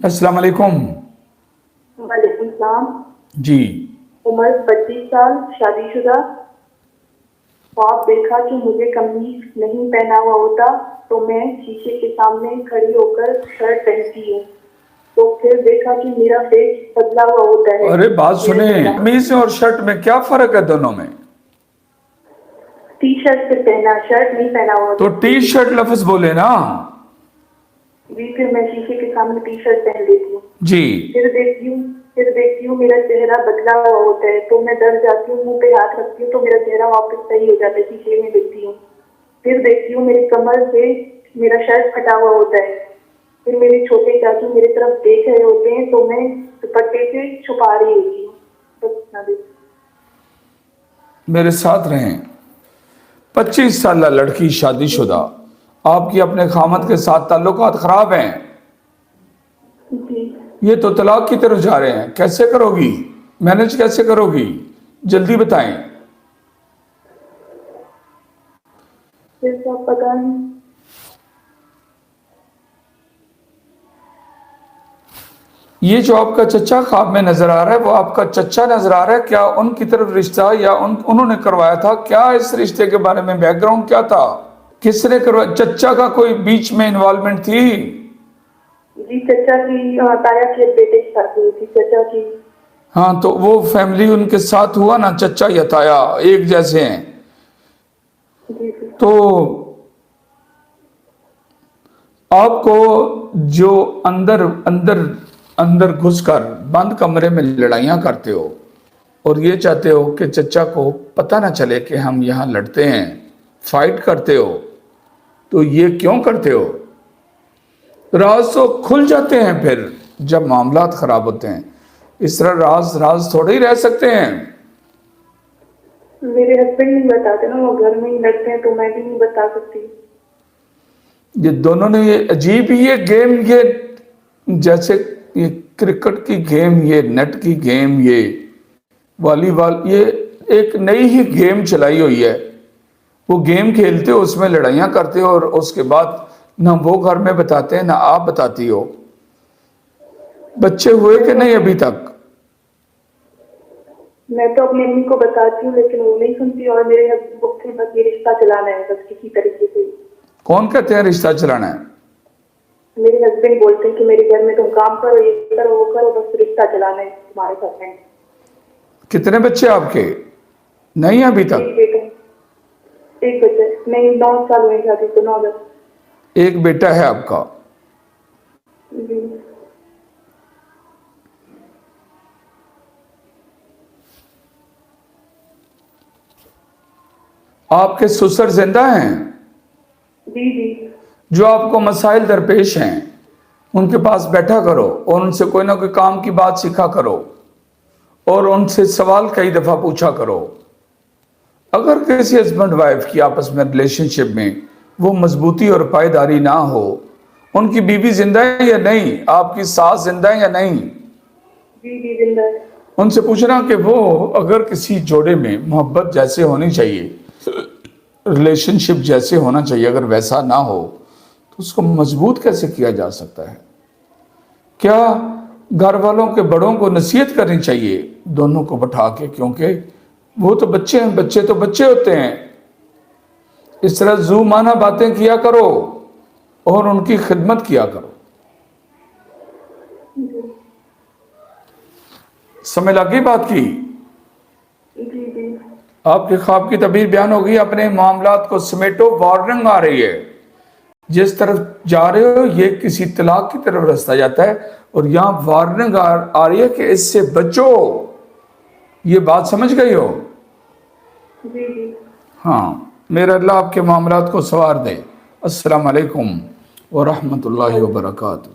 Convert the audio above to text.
अस्सलाम वालेकुम। वालेकुम सलाम। जी। उम्र 25 साल, शादीशुदा। ख्वाब देखा कि मुझे कमीज नहीं पहना हुआ होता तो मैं शीशे के सामने खड़ी होकर शर्ट पहनती हूँ, तो फिर देखा कि मेरा फेस बदला हुआ होता है। अरे बात सुने, मेरा चेहरा कमीज और शर्ट में क्या फर्क है दोनों में? टी शर्ट से पहना, शर्ट नहीं पहना हुआ तो टी शर्ट लफ्ज बोले ना। जी, फिर मैं शीशे के सामने टी शर्ट पहन लेती हूँ। जी। फिर देखती हूँ मेरा चेहरा बदला हुआ होता है, तो मैं डर जाती हूँ, मुंह पे हाथ रखती हूँ तो मेरा चेहरा वापस सही हो जाता है। शीशे में देखती हूँ, फिर देखती हूँ मेरी कमर से मेरा शर्ट फटा हुआ होता है। फिर मेरे छोटे चाचू मेरी तरफ देख रहे होते हैं तो मैं दुपट्टे से छुपा रही होती हूँ। बस इतना देख। मेरे साथ रहें। 25 साल लड़की शादीशुदा, आपकी अपने खामद के साथ ताल्लुकात खराब हैं, जी, ये तो तलाक की तरफ जा रहे हैं, कैसे करोगी? मैनेज कैसे करोगी? जल्दी बताएं। फिर सब पता नहीं। ये जो आपका चचा ख्वाब में नजर आ रहा है, वो आपका चचा नजर आ रहा है क्या? उनकी तरफ रिश्ता या उन्होंने करवाया था क्या? इस रिश्ते के बारे में बैकग्राउंड क्या था? किसने करवाया? चचा का कोई बीच में इन्वॉल्वमेंट थी? जी, चचा की ताया के बेटे की शादी हुई थी, चचा की। हाँ, तो वो फैमिली उनके साथ हुआ ना, चचा या ताया एक जैसे हैं। जी जी। तो आपको जो अंदर अंदर अंदर घुसकर बंद कमरे में लड़ाइयाँ करते हो और ये चाहते हो कि चचा को पता ना चले कि हम यहाँ लड़ते हैं, फाइट करते हो, तो ये क्यों करते हो? राज तो खुल जाते हैं फिर जब मामलात खराब होते हैं। इस तरह राज राज थोड़े ही रह सकते हैं। मेरे हस्बैंड नहीं बताते ना, वो घर में ही लड़ते हैं तो मैं भी नहीं बता सकती। ये दोनों ने ये अजीब ही ये गेम, ये जैसे ये क्रिकेट की गेम, ये नेट की गेम, ये वॉलीबॉल, ये एक नई ही गेम चलाई हुई है। वो गेम खेलते हो, उसमें लड़ाइयाँ करते हो और उसके बाद ना वो घर में बताते हैं ना आप बताती हो। बच्चे हुए कि नहीं अभी तक? मैं तो अपनी अम्मी को बताती हूँ लेकिन वो नहीं सुनती, और मेरे हस्बैंड से बस ये रिश्ता चलाना है, बस किसी तरीके से। कौन कहते हैं रिश्ता चलाना है? मेरे हस्बैंड बोलते हैं कि मेरे घर में तुम काम करो, ये करो, वो करो, बस रिश्ता चलाना है तुम्हारे साथ में। कितने बच्चे आपके? नहीं अभी एक तक? बेटा, एक बच्चा नहीं, 9 साल हुए शादी को, 9-10। एक बेटा है आपका? जी। आपके ससुर जिंदा हैं? जी जी। जो आपको मसाइल दरपेश हैं उनके पास बैठा करो और उनसे कोई ना कोई काम की बात सीखा करो और उनसे सवाल कई दफा पूछा करो। अगर किसी हस्बैंड वाइफ की आपस में रिलेशनशिप में वो मजबूती और पायदारी ना हो, उनकी बीवी जिंदा है या नहीं, आपकी सास जिंदा है या नहीं, जी जी, जिंदा है। उनसे पूछना कि वो अगर किसी जोड़े में मोहब्बत जैसे होनी चाहिए, रिलेशनशिप जैसे होना चाहिए, अगर वैसा ना हो तो उसको मजबूत कैसे किया जा सकता है? क्या घर वालों के बड़ों को नसीहत करनी चाहिए दोनों को बैठा के, क्योंकि वो तो बच्चे हैं, बच्चे तो बच्चे होते हैं। इस तरह जू माना बातें किया करो और उनकी खिदमत किया करो। समझ लगी बात की? जी जी। आपके ख्वाब की तबीर बयान हो गई। अपने मामलात को समेटो, वार्निंग आ रही है। जिस तरफ जा रहे हो ये किसी तलाक की तरफ रास्ता जाता है और यहाँ वार्निंग आ रही है कि इससे बचो। ये बात समझ गई हो? जी जी। हाँ, मेरा अल्लाह आपके मामलात को सवार दे। अस्सलाम वालेकुम व रहमतुल्लाहि व बरकातहू।